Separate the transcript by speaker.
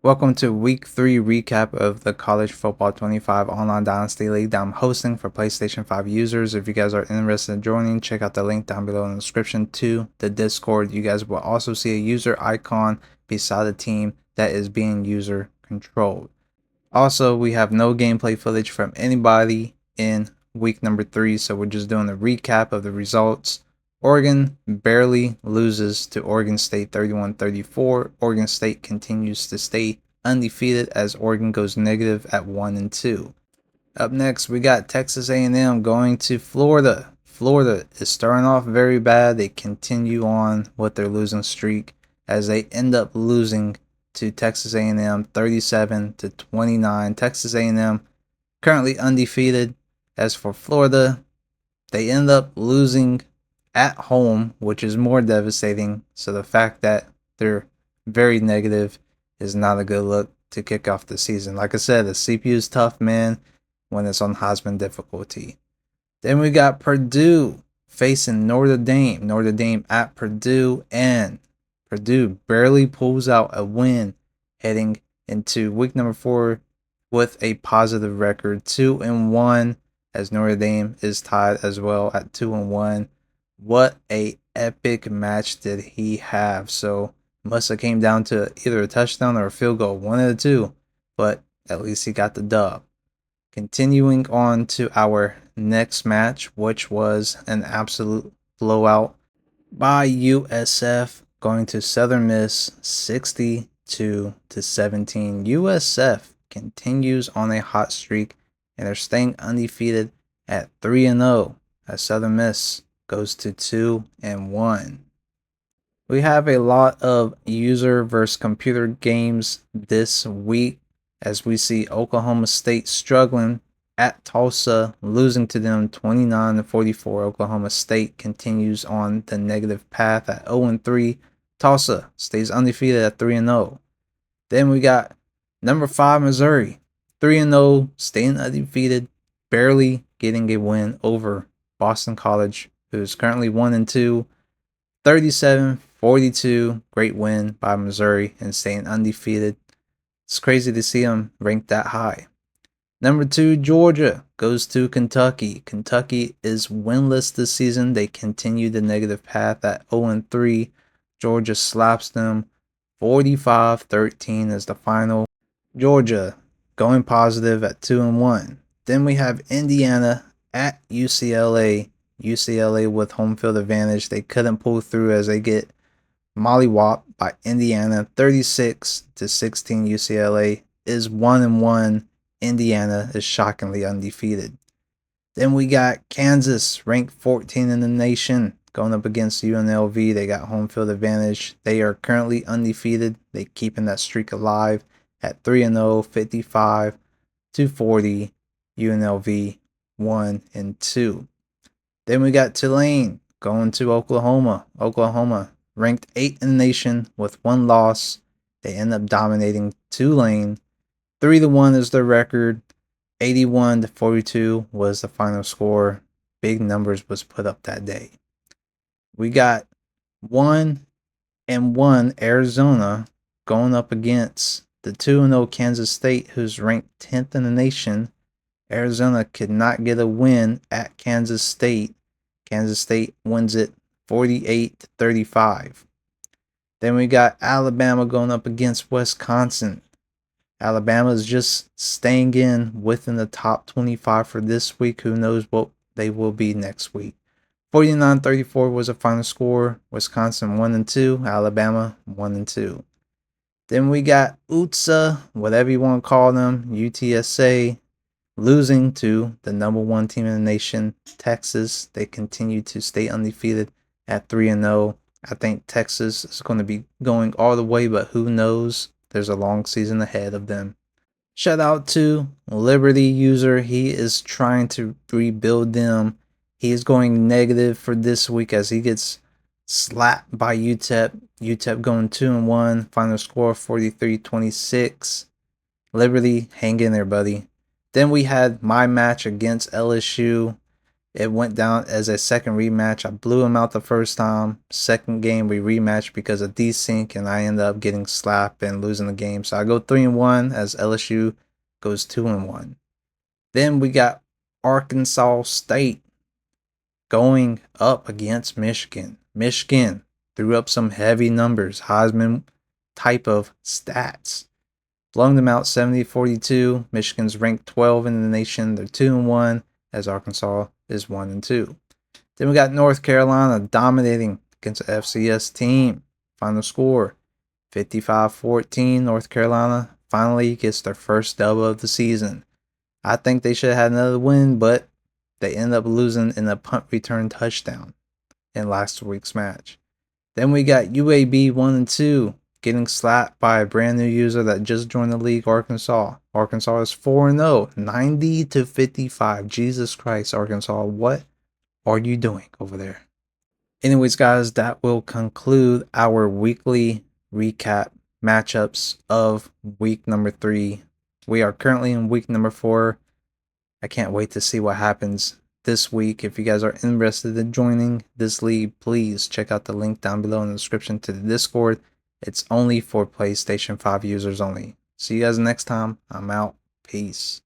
Speaker 1: Welcome to week 3 recap of the College Football 25 Online Dynasty League that I'm hosting for PlayStation 5 users. If you guys are interested in joining, check out the link down below in the description to the Discord. You guys will also see a user icon beside the team that is being user controlled. Also, we have no gameplay footage from anybody in week number 3, so we're just doing a recap of the results. Oregon barely loses to Oregon State 31-34. Oregon State continues to stay undefeated as Oregon goes negative at 1-2. Up next, we got Texas A&M going to Florida. Florida is starting off very bad. They continue on with their losing streak as they end up losing to Texas A&M 37-29. Texas A&M currently undefeated. As for Florida, they end up losing at home, which is more devastating. So the fact that they're very negative is not a good look to kick off the season. Like I said, the CPU is tough, man, when it's on Heisman difficulty. Then we got Purdue facing Notre Dame. Notre Dame at Purdue, and Purdue barely pulls out a win heading into week number 4 with a positive record, 2-1, as Notre Dame is tied as well at 2-1. What a epic match did he have? So must have came down to either a touchdown or a field goal, one of the two, but at least he got the dub. Continuing on to our next match, which was an absolute blowout by USF going to Southern Miss 62-17. USF continues on a hot streak and they're staying undefeated at 3-0 as Southern Miss goes to 2-1. We have a lot of user versus computer games this week as we see Oklahoma State struggling at Tulsa, losing to them 29-44. Oklahoma State continues on the negative path at 0-3. Tulsa stays undefeated at 3-0. Then we got number 5 Missouri, 3-0, staying undefeated, barely getting a win over Boston College, who is currently 1-2. 37-42, great win by Missouri and staying undefeated. It's crazy to see them ranked that high. Number 2, Georgia goes to Kentucky. Kentucky is winless this season. They continue the negative path at 0-3. Georgia slaps them 45-13 as the final. Georgia going positive at 2-1. Then we have Indiana at UCLA. UCLA with home field advantage. They couldn't pull through as they get mollywopped by Indiana 36-16. UCLA is 1-1. Indiana is shockingly undefeated. Then we got Kansas ranked 14 in the nation going up against UNLV. They got home field advantage. They are currently undefeated. They keeping that streak alive at 3-0, 55-40. UNLV 1-2. Then we got Tulane going to Oklahoma. Oklahoma ranked 8th in the nation with 1 loss. They end up dominating Tulane. 3-1 is their record. 81-42 was the final score. Big numbers was put up that day. We got 1-1 Arizona going up against the 2-0 Kansas State, who's ranked 10th in the nation. Arizona could not get a win at Kansas State. Kansas State wins it 48-35. Then we got Alabama going up against Wisconsin. Alabama is just staying in within the top 25 for this week. Who knows what they will be next week. 49-34 was the final score. Wisconsin 1-2. Alabama 1-2. Then we got UTSA, whatever you want to call them, UTSA, losing to the number 1 team in the nation, Texas. They continue to stay undefeated at 3-0. I think Texas is going to be going all the way, but who knows? There's a long season ahead of them. Shout out to Liberty user. He is trying to rebuild them. He is going negative for this week as he gets slapped by UTEP. UTEP going 2-1. Final score 43-26. Liberty, hang in there, buddy. Then we had my match against LSU. It went down as a second rematch. I blew him out the first time. Second game we rematched because of desync, and I ended up getting slapped and losing the game. So I go 3-1 as LSU goes 2-1. Then we got Arkansas State going up against Michigan. Michigan threw up some heavy numbers, Heisman type of stats. Blowing them out 70-42. Michigan's ranked 12 in the nation. They're 2-1 as Arkansas is 1-2. Then we got North Carolina dominating against the FCS team. Final score 55-14. North Carolina finally gets their first dub of the season. I think they should have had another win, but they end up losing in a punt return touchdown in last week's match. Then we got UAB 1-2 getting slapped by a brand new user that just joined the league, Arkansas. Arkansas is 4-0, 90-55. Jesus Christ, Arkansas, what are you doing over there? Anyways, guys, that will conclude our weekly recap matchups of week number 3. We are currently in week number 4. I can't wait to see what happens this week. If you guys are interested in joining this league, please check out the link down below in the description to the Discord. It's only for PlayStation 5 users only. See you guys next time. I'm out. Peace.